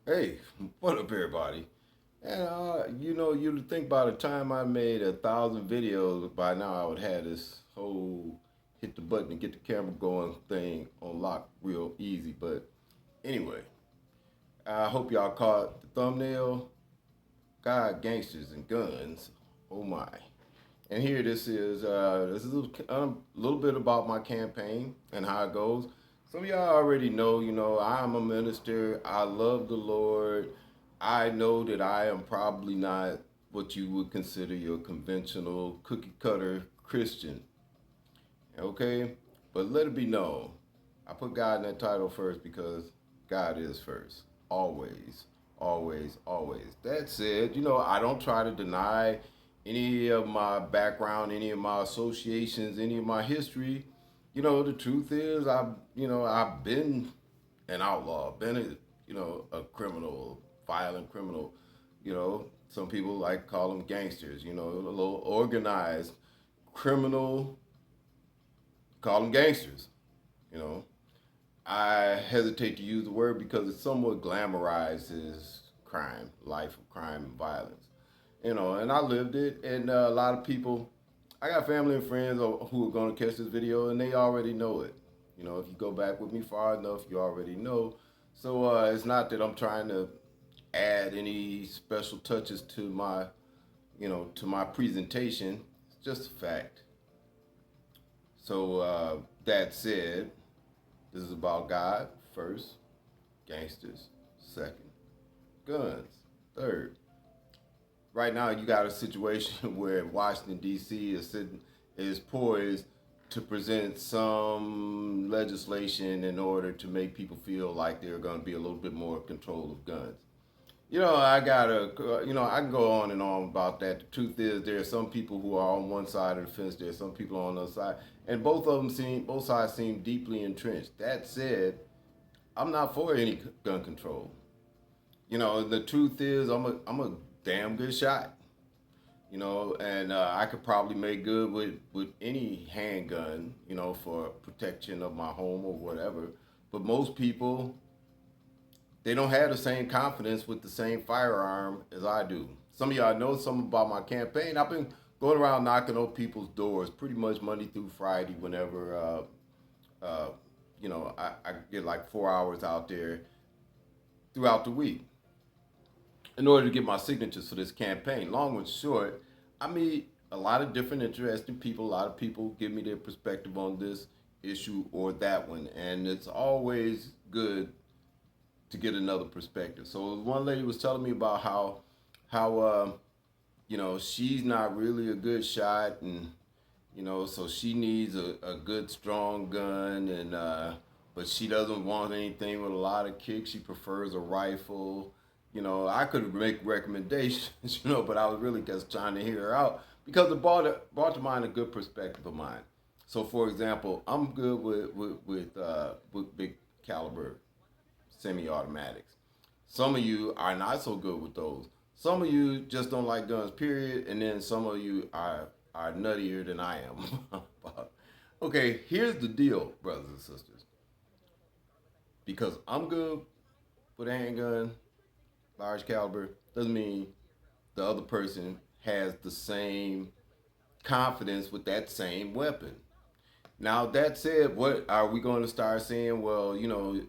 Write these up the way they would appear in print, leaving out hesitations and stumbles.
Hey, what up, everybody? And you'd think by the time I made 1,000 videos, by now I would have this whole hit the button and get the camera going thing on lock real easy. But anyway, I hope y'all caught the thumbnail. God, gangsters and guns. Oh my! And here this is a little bit about my campaign and how it goes. Some of y'all already know, I'm a minister. I love the Lord. I know that I am probably not what you would consider your conventional cookie cutter Christian. Okay? But let it be known, I put God in that title first because God is first. Always, always, always. That said, I don't try to deny any of my background, any of my associations, any of my history. The truth is I've been an outlaw, been a criminal, violent criminal. Some people like to call them gangsters, a little organized criminal, call them gangsters, you know. I hesitate to use the word because it somewhat glamorizes crime, life of crime and violence. And I lived it, and a lot of people, I got family and friends who are going to catch this video, and they already know it. If you go back with me far enough, you already know. So it's not that I'm trying to add any special touches to my presentation. It's just a fact. So that said, this is about God first, gangsters second, guns third. Right now, you got a situation where Washington D.C. is poised to present some legislation in order to make people feel like they're going to be a little bit more control of guns. I can go on and on about that. The truth is, there are some people who are on one side of the fence. There are some people on the other side, and both sides seem deeply entrenched. That said, I'm not for any gun control. The truth is, I'm a damn good shot. And I could probably make good with any handgun. For protection of my home or whatever. But most people, they don't have the same confidence with the same firearm as I do. Some of y'all know something about my campaign. I've been going around knocking on people's doors pretty much Monday through Friday whenever, I get like 4 hours out there throughout the week in order to get my signatures for this campaign. Long and short, I meet a lot of different interesting people. A lot of people give me their perspective on this issue or that one. And it's always good to get another perspective. So one lady was telling me about how she's not really a good shot, and so she needs a good strong gun, and but she doesn't want anything with a lot of kick. She prefers a rifle. I could make recommendations, but I was really just trying to hear her out because it brought to mind a good perspective of mine. So, for example, I'm good with big caliber semi-automatics. Some of you are not so good with those. Some of you just don't like guns, period, and then some of you are nuttier than I am. Okay, here's the deal, brothers and sisters. Because I'm good with a handgun, large caliber, doesn't mean the other person has the same confidence with that same weapon. Now that said, what are we going to start saying? Well,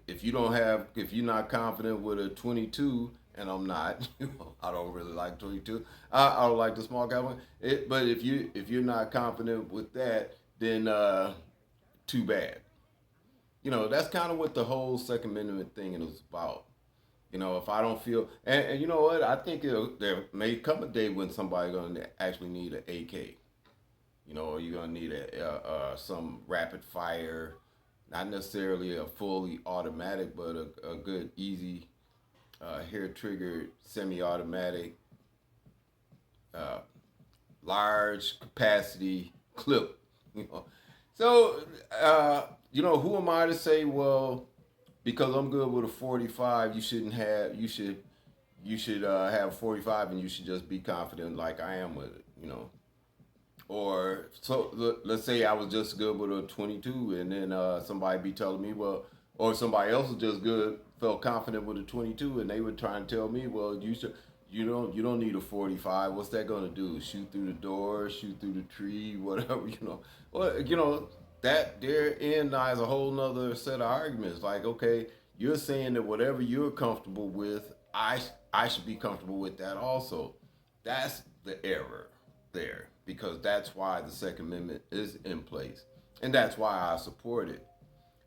if you're not confident with a 22, and I'm not, I don't really like 22. I don't like the small caliber. But if you're not confident with that, then too bad. That's kind of what the whole Second Amendment thing is about. If I don't feel, and you know what, I think there may come a day when somebody's going to actually need an AK. Or you're gonna need some rapid fire, not necessarily a fully automatic, but a good easy hair triggered semi-automatic, uh, large capacity clip. You know, so who am I to say? Well, because I'm good with a 45, you should have 45, and you should just be confident like I am with it. Or so let's say I was just good with a 22, and then somebody be telling me, well, Or somebody else was just good, felt confident with a 22, and they would try and tell me, well, you don't need a 45. What's that gonna do? Shoot through the door, shoot through the tree, whatever, Well, that therein lies a whole nother set of arguments. Like, okay, you're saying that whatever you're comfortable with, I should be comfortable with that also. That's the error there, because that's why the Second Amendment is in place, and that's why I support it.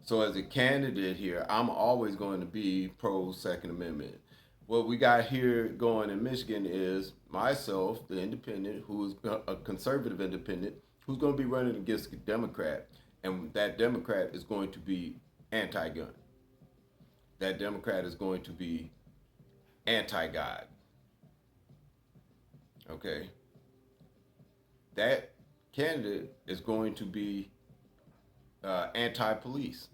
So as a candidate here, I'm always going to be pro Second Amendment. What we got here going in Michigan is myself, the independent, who's a conservative independent, who's going to be running against a Democrat, and that Democrat is going to be anti-gun. That Democrat is going to be anti-God. Okay, that candidate is going to be anti-police.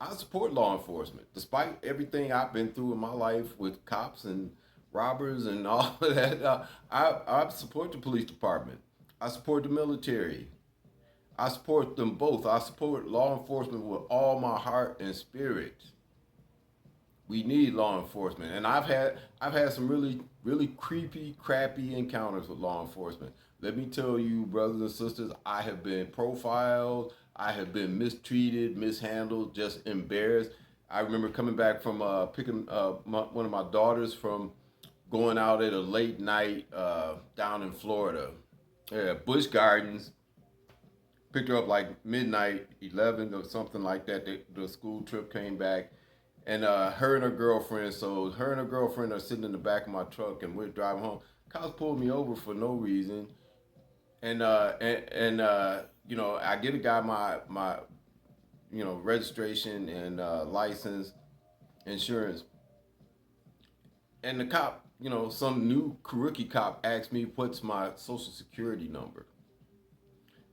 I support law enforcement, despite everything I've been through in my life with cops and robbers and all of that. I support the police department. I support the military. I support them both. I support law enforcement with all my heart and spirit. We need law enforcement, and I've had some really creepy, crappy encounters with law enforcement. Let me tell you, brothers and sisters, I have been profiled, I have been mistreated, mishandled, just embarrassed. I remember coming back from picking one of my daughters from going out at a late night down in Florida, Busch Gardens. Picked her up like midnight, 11 or something like that. The school trip came back, and her and her girlfriend. So her and her girlfriend are sitting in the back of my truck, and we're driving home. Cops pulled me over for no reason, and I get a guy my registration and license, insurance, and the cop, some new rookie cop asked me what's my social security number,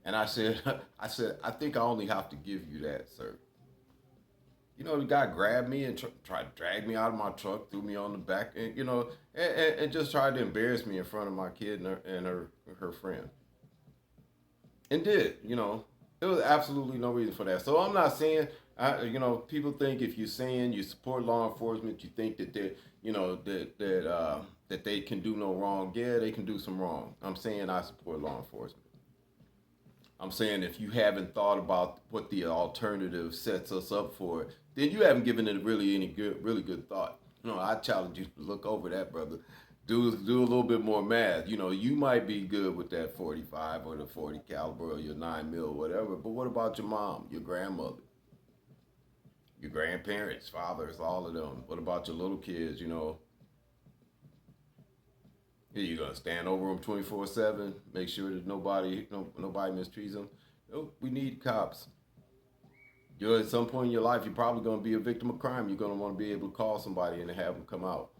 and I said I think I only have to give you that, sir. The guy grabbed me and tried to drag me out of my truck, threw me on the back, and just tried to embarrass me in front of my kid and her friend. And did. There was absolutely no reason for that. So I'm not saying, people think if you're saying you support law enforcement, you think that that they can do no wrong. Yeah, they can do some wrong. I'm saying I support law enforcement. I'm saying if you haven't thought about what the alternative sets us up for, then you haven't given it really good thought. I challenge you to look over that, brother. Do a little bit more math. You might be good with that 45 or the 40 caliber or your 9 mil, whatever. But what about your mom, your grandmother, your grandparents, fathers, all of them? What about your little kids? You gonna stand over them 24/7, make sure that nobody mistreats them. We need cops. At some point in your life, you're probably gonna be a victim of crime. You're gonna want to be able to call somebody and have them come out.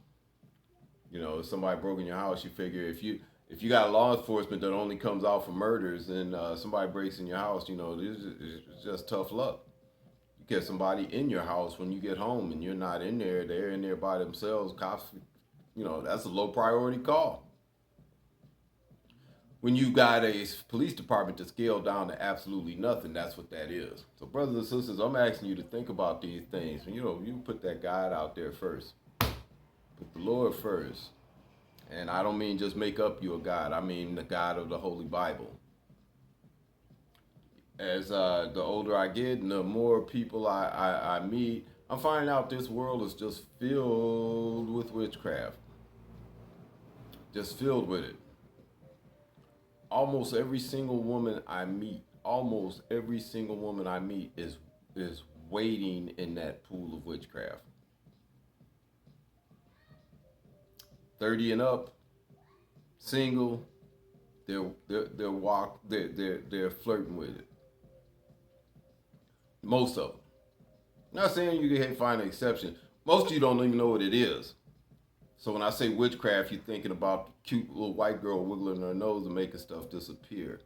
If somebody broke in your house, you figure if you got law enforcement that only comes out for murders, and somebody breaks in your house, it's just tough luck. You get somebody in your house when you get home and you're not in there; they're in there by themselves. Cops, that's a low priority call. When you got a police department to scale down to absolutely nothing, that's what that is. So, brothers and sisters, I'm asking you to think about these things. You put that God out there first. Put the Lord first. And I don't mean just make up you a God. I mean the God of the Holy Bible. As the older I get and the more people I meet, I'm finding out this world is just filled with witchcraft. Just filled with it. Almost every single woman I meet, is wading in that pool of witchcraft. 30 and up, single, they're flirting with it. Most of them. Not saying you can find an exception. Most of you don't even know what it is. So when I say witchcraft, you're thinking about the cute little white girl wiggling her nose and making stuff disappear,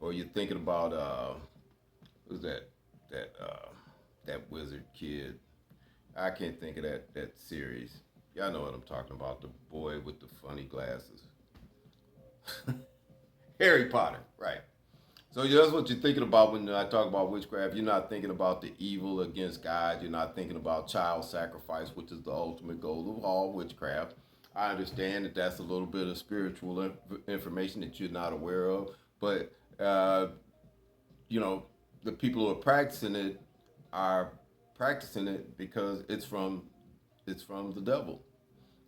or you're thinking about who's that wizard kid? I can't think of that series. Y'all know what I'm talking about. The boy with the funny glasses. Harry Potter, right. So that's what you're thinking about when I talk about witchcraft. You're not thinking about the evil against God. You're not thinking about child sacrifice, which is the ultimate goal of all witchcraft. I understand that that's a little bit of spiritual information that you're not aware of, but you know, the people who are practicing it because it's from the devil.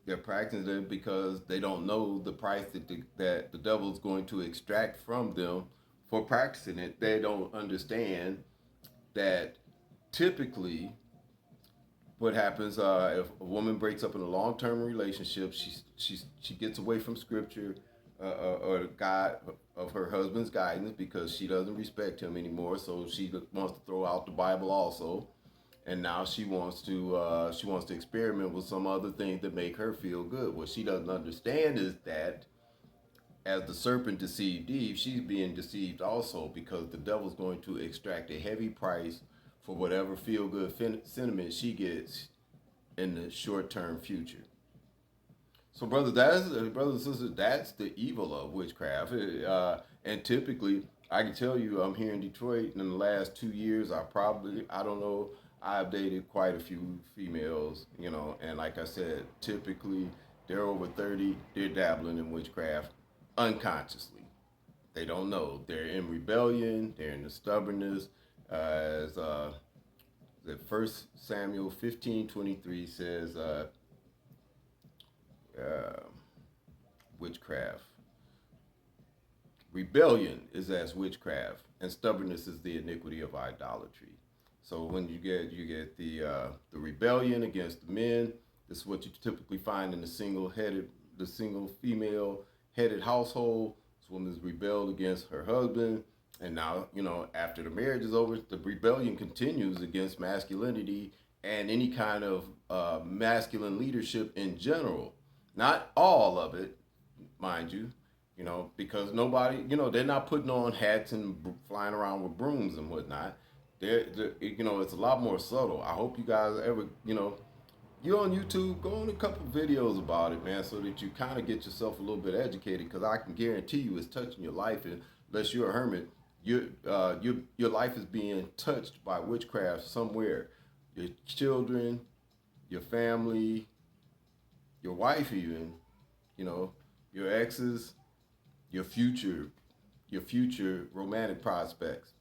They're practicing it because they don't know the price that the devil is going to extract from them for practicing it. They don't understand that typically what happens if a woman breaks up in a long-term relationship, she gets away from scripture or God of her husband's guidance because she doesn't respect him anymore. So she wants to throw out the Bible also, and now she wants to experiment with some other things that make her feel good. What she doesn't understand is that as the serpent deceived Eve, she's being deceived also because the devil's going to extract a heavy price for whatever feel good sentiment she gets in the short term future. So, brothers and sisters, that's the evil of witchcraft. And typically, I can tell you, I'm here in Detroit, and in the last 2 years, I don't know, I've dated quite a few females, and like I said, typically they're over 30, they're dabbling in witchcraft unconsciously. They don't know. They're in rebellion, they're in the stubbornness. As the First Samuel 15:23 says, uh, witchcraft. Rebellion is as witchcraft, and stubbornness is the iniquity of idolatry. So when you get the rebellion against the men, this is what you typically find in the single female headed household. This woman's rebelled against her husband, and now after the marriage is over, the rebellion continues against masculinity and any kind of masculine leadership in general. Not all of it, mind you, because nobody, they're not putting on hats and flying around with brooms and whatnot. It's a lot more subtle. I hope you guys ever, you're on YouTube, go on a couple videos about it, man, so that you kind of get yourself a little bit educated. Because I can guarantee you, it's touching your life, and unless you're a hermit, your life is being touched by witchcraft somewhere. Your children, your family, your wife, even, your exes, your future romantic prospects.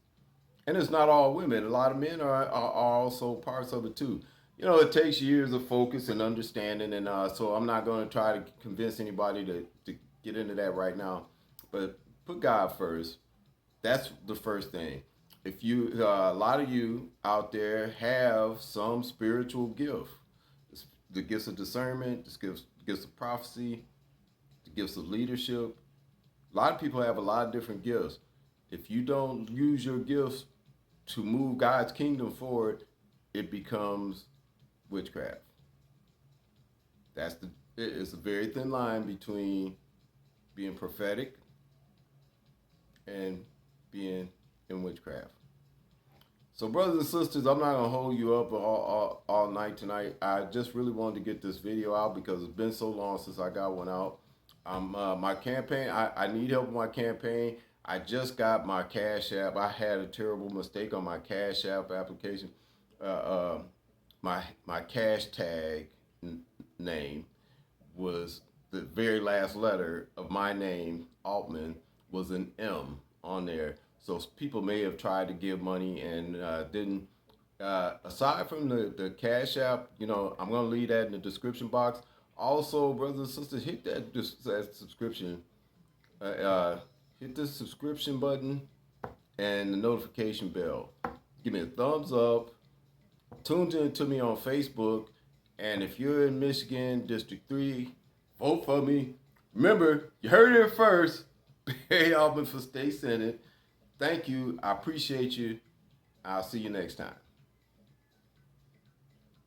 And it's not all women. A lot of men are also parts of it too. It takes years of focus and understanding, and so I'm not going to try to convince anybody to get into that right now. But put God first. That's the first thing. If a lot of you out there have some spiritual gift, the gifts of discernment, the gifts of prophecy, the gifts of leadership. A lot of people have a lot of different gifts. If you don't use your gifts to move God's kingdom forward, it becomes witchcraft. It's a very thin line between being prophetic and being in witchcraft. So, brothers and sisters, I'm not gonna hold you up all night tonight. I just really wanted to get this video out because it's been so long since I got one out. My campaign, I need help with my campaign. I just got my Cash App. I had a terrible mistake on my Cash App application. My cash tag name was the very last letter of my name, Altman, was an M on there. So people may have tried to give money and didn't. Aside from the Cash App, I'm going to leave that in the description box. Also, brothers and sisters, hit that subscription. Hit the subscription button and the notification bell. Give me a thumbs up. Tune in to me on Facebook. And if you're in Michigan, District 3, vote for me. Remember, you heard it first. Barry Altman for State Senate. Thank you. I appreciate you. I'll see you next time.